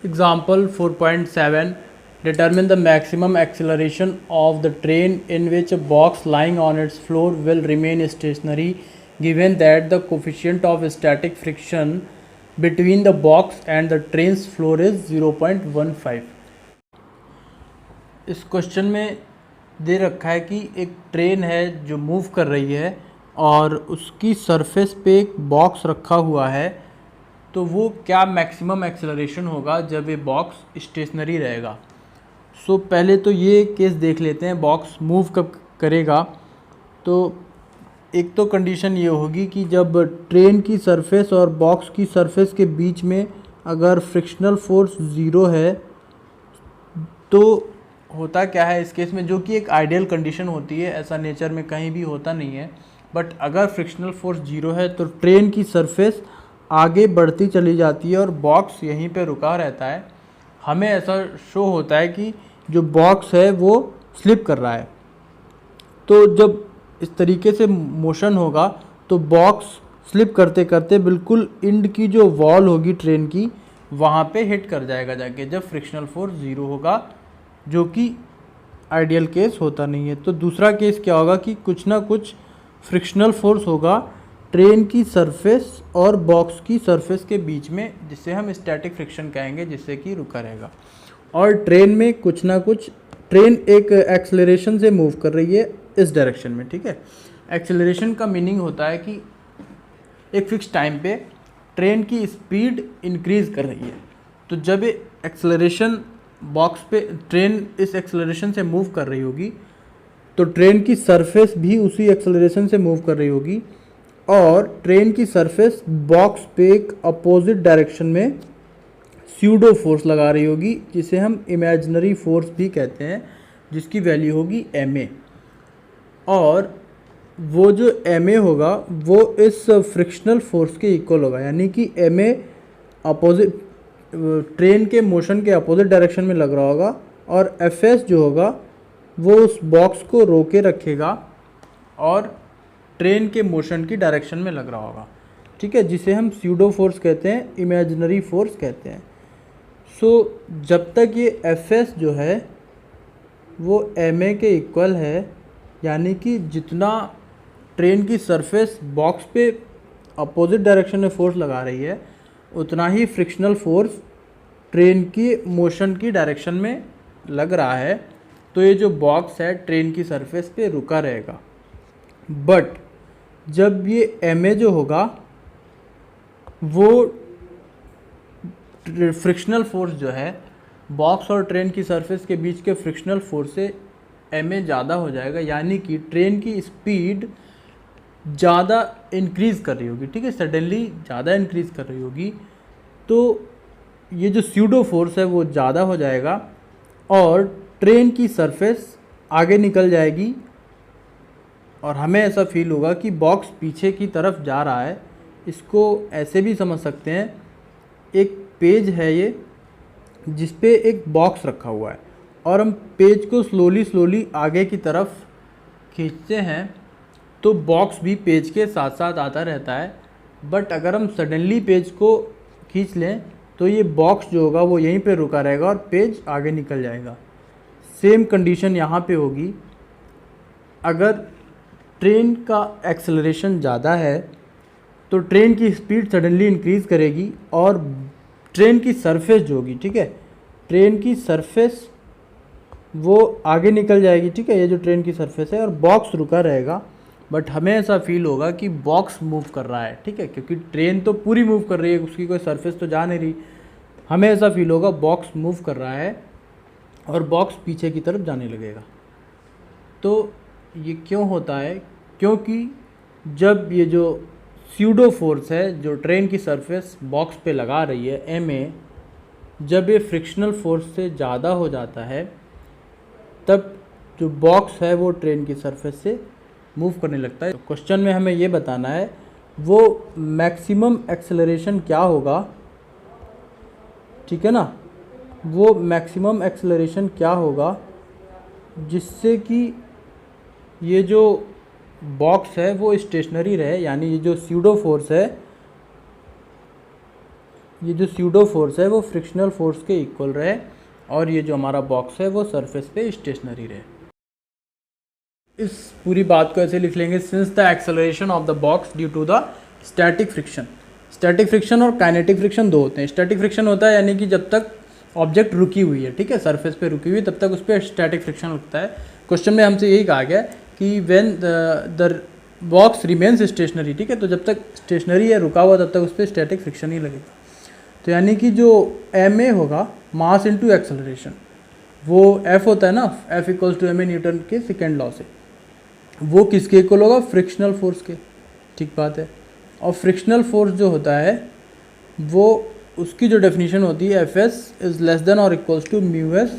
Example 4.7. Determine the maximum acceleration of the train in which a box lying on its floor will remain stationary given that the coefficient of static friction between the box and the train's floor is 0.15. इस question में दे रखा है कि एक train है जो move कर रही है और उसकी सरफेस पे एक बॉक्स रखा हुआ है, तो वो क्या मैक्सिमम एक्सेलरेशन होगा जब ये बॉक्स स्टेशनरी रहेगा। सो पहले तो ये केस देख लेते हैं, बॉक्स मूव कब करेगा। तो एक तो कंडीशन ये होगी कि जब ट्रेन की सरफेस और बॉक्स की सरफेस के बीच में अगर फ्रिक्शनल फोर्स ज़ीरो है, तो होता क्या है इस केस में, जो कि एक आइडियल कंडीशन होती है, ऐसा नेचर में कहीं भी होता नहीं है, बट अगर फ्रिक्शनल फोर्स ज़ीरो है तो ट्रेन की सरफेस आगे बढ़ती चली जाती है और बॉक्स यहीं पे रुका रहता है। हमें ऐसा शो होता है कि जो बॉक्स है वो स्लिप कर रहा है। तो जब इस तरीके से मोशन होगा तो बॉक्स स्लिप करते करते बिल्कुल इंड की जो वॉल होगी ट्रेन की, वहाँ पे हिट कर जाएगा जाके, जब फ्रिक्शनल फोर्स ज़ीरो होगा, जो कि आइडियल केस होता नहीं है। तो दूसरा केस क्या होगा कि कुछ ना कुछ फ्रिक्शनल फोर्स होगा ट्रेन की सरफेस और बॉक्स की सरफेस के बीच में, जिसे हम स्टैटिक फ्रिक्शन कहेंगे, जिससे कि रुका रहेगा। और ट्रेन में कुछ ना कुछ, ट्रेन एक एक्सेलरेशन से मूव कर रही है इस डायरेक्शन में, ठीक है। एक्सेलरेशन का मीनिंग होता है कि एक फिक्स टाइम पे ट्रेन की स्पीड इंक्रीज कर रही है। तो जब ये एक्सेलरेशन बॉक्स पे, ट्रेन इस एक्सेलरेशन से मूव कर रही होगी, तो ट्रेन की सरफेस भी उसी एक्सेलरेशन से मूव कर रही होगी और ट्रेन की सरफेस बॉक्स पे एक अपोजिट डायरेक्शन में स्यूडो फोर्स लगा रही होगी, जिसे हम इमेजिनरी फोर्स भी कहते हैं, जिसकी वैल्यू होगी ma। और वो जो ma होगा वो इस फ्रिक्शनल फोर्स के इक्वल होगा, यानी कि ma अपोजिट, ट्रेन के मोशन के अपोजिट डायरेक्शन में लग रहा होगा, और fs जो होगा वो उस बॉक्स को रोके रखेगा और ट्रेन के मोशन की डायरेक्शन में लग रहा होगा, ठीक है, जिसे हम स्यूडो फोर्स कहते हैं, इमेजिनरी फोर्स कहते हैं। सो जब तक ये fs जो है वो ma के इक्वल है, यानी कि जितना ट्रेन की सरफेस बॉक्स पे अपोजिट डायरेक्शन में फोर्स लगा रही है, उतना ही फ्रिक्शनल फोर्स ट्रेन की मोशन की डायरेक्शन में लग रहा है। तो ये जो बॉक्स है ट्रेन की सरफेस पे रुका रहेगा। बट जब ये ma जो होगा वो फ्रिक्शनल फोर्स जो है बॉक्स और ट्रेन की सरफेस के बीच के फ्रिक्शनल फोर्स से ma ज़्यादा हो जाएगा, यानी कि ट्रेन की स्पीड ज़्यादा इंक्रीज़ कर रही होगी, ठीक है, सडनली ज़्यादा इंक्रीज़ कर रही होगी। तो ये जो स्यूडो फोर्स है वो ज़्यादा हो जाएगा और ट्रेन की सरफेस आगे निकल जाएगी और हमें ऐसा फील होगा कि बॉक्स पीछे की तरफ जा रहा है। इसको ऐसे भी समझ सकते हैं, एक पेज है ये जिस पे एक बॉक्स रखा हुआ है और हम पेज को स्लोली आगे की तरफ खींचते हैं तो बॉक्स भी पेज के साथ साथ आता रहता है। बट अगर हम सडनली पेज को खींच लें तो ये बॉक्स जो होगा वो यहीं पे रुका रहेगा और पेज आगे निकल जाएगा। सेम कंडीशन यहाँ पे होगी। अगर ट्रेन का एक्सेलरेशन ज़्यादा है तो ट्रेन की स्पीड सडनली इंक्रीज़ करेगी और ट्रेन की सरफेस जो होगी, ठीक है, ट्रेन की सरफेस वो आगे निकल जाएगी, ठीक है, ये जो ट्रेन की सरफेस है, और बॉक्स रुका रहेगा। बट हमें ऐसा फील होगा कि बॉक्स मूव कर रहा है, ठीक है, क्योंकि ट्रेन तो पूरी मूव कर रही है, उसकी कोई सरफेस तो जा नहीं रही। हमें ऐसा फील होगा बॉक्स मूव कर रहा है और बॉक्स पीछे की तरफ जाने लगेगा। तो ये क्यों होता है? क्योंकि जब ये जो स्यूडो फोर्स है जो ट्रेन की सरफेस बॉक्स पे लगा रही है ma, जब ये फ्रिक्शनल फोर्स से ज़्यादा हो जाता है तब जो बॉक्स है वो ट्रेन की सरफेस से मूव करने लगता है। तो क्वेश्चन में हमें ये बताना है वो मैक्सिमम एक्सेलरेशन क्या होगा, ठीक है ना, वो मैक्सिमम एक्सेलरेशन क्या होगा जिससे कि ये जो बॉक्स है वो स्टेशनरी रहे, यानी ये जो स्यूडो फोर्स है ये जो स्यूडो फोर्स है वो फ्रिक्शनल फोर्स के इक्वल रहे और ये जो हमारा बॉक्स है वो सरफेस पे स्टेशनरी रहे। इस पूरी बात को ऐसे लिख लेंगे, since the acceleration of the box due to the static friction. Static friction और काइनेटिक फ्रिक्शन दो होते हैं। स्टैटिक फ्रिक्शन होता है यानी कि जब तक ऑब्जेक्ट रुकी हुई है, ठीक है, सरफेस पे रुकी हुई तब तक उस पर स्टैटिक फ्रिक्शन लगता है। क्वेश्चन में हमसे यही कहा गया कि when the box remains stationary, ठीक है, तो जब तक स्टेशनरी है, रुका हुआ, तब तक उस पर स्टैटिक फ्रिक्शन ही लगेगा। तो यानी कि जो एम ए होगा मास इनटू एक्सेलरेशन, वो एफ होता है ना, F equals to M A Newton के सेकेंड लॉ से, वो किसके इक्वल होगा, फ्रिक्शनल फोर्स के। ठीक बात है। और फ्रिक्शनल फोर्स जो होता है वो उसकी जो डेफिनेशन होती है F S is less than और equals to mu S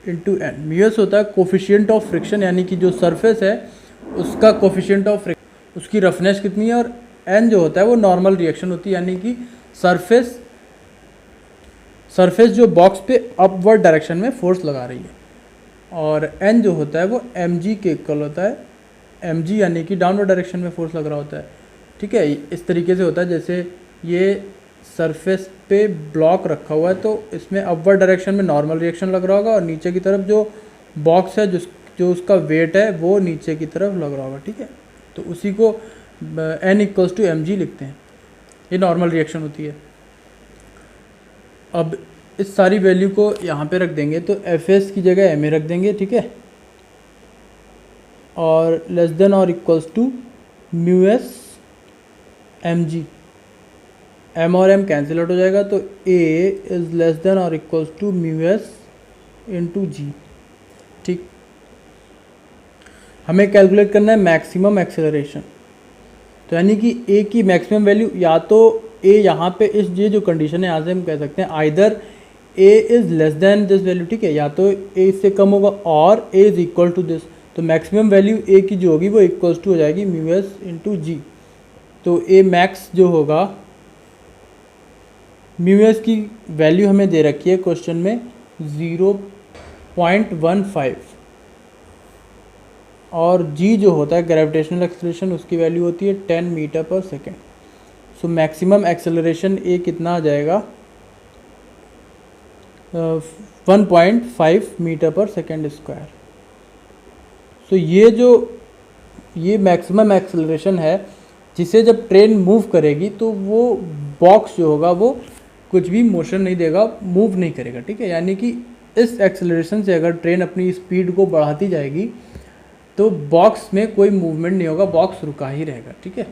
into N. Mu S होता है कोफिशिएंट ऑफ फ्रिक्शन, यानी कि जो सरफेस है उसका कोफिशिएंट ऑफ फ्रिक्शन, उसकी रफनेस कितनी है, और एन जो होता है वो नॉर्मल रिएक्शन होती है, यानी कि सरफेस जो बॉक्स पे अपवर्ड डायरेक्शन में फोर्स लगा रही है। और एन जो होता है वो एम जी के इक्वल होता है, एम जी यानी कि डाउनवर्ड डायरेक्शन में फोर्स लग रहा होता है। ठीक है, इस तरीके से होता है जैसे ये सरफेस पे ब्लॉक रखा हुआ है तो इसमें अपवर्ड डायरेक्शन में नॉर्मल रिएक्शन लग रहा होगा और नीचे की तरफ जो बॉक्स है जो उसका वेट है वो नीचे की तरफ लग रहा होगा। ठीक है, तो उसी को N equals to M G लिखते हैं, ये नॉर्मल रिएक्शन होती है। अब इस सारी वैल्यू को यहाँ पे रख देंगे तो एफ एस की जगह एम ए रख देंगे, ठीक है, और लेस देन और equals to mu S M G, M और एम कैंसिल आउट हो जाएगा तो ए इज़ लेस देन और equals to mu S into G. ठीक, हमें कैलकुलेट करना है मैक्सिमम एक्सेलरेशन, तो यानी कि ए की मैक्सिमम वैल्यू, या तो ए यहाँ पे इस ये जो कंडीशन है यहाँ से हम कह सकते हैं either A is less than this value, ठीक है, या तो ए इससे कम होगा और A is equal to this. तो मैक्सिमम वैल्यू ए की जो होगी वो इक्वल्स टू हो जाएगी म्यू एस इंटू जी। तो ए मैक्स जो होगा, म्यू एस की वैल्यू हमें दे रखी है क्वेश्चन में 0.15 और जी जो होता है ग्रेविटेशनल एक्सेलरेशन उसकी वैल्यू होती है 10 मीटर पर सेकेंड। सो मैक्सिमम एक्सेलरेशन ए कितना आ जाएगा 1.5 मीटर पर सेकेंड स्क्वायर। सो ये मैक्सिमम एक्सेलरेशन है जिसे जब ट्रेन मूव करेगी तो वो बॉक्स जो होगा वो कुछ भी मोशन नहीं देगा, मूव नहीं करेगा। ठीक है, यानी कि इस एक्सेलरेशन से अगर ट्रेन अपनी स्पीड को बढ़ाती जाएगी तो बॉक्स में कोई मूवमेंट नहीं होगा, बॉक्स रुका ही रहेगा। ठीक है।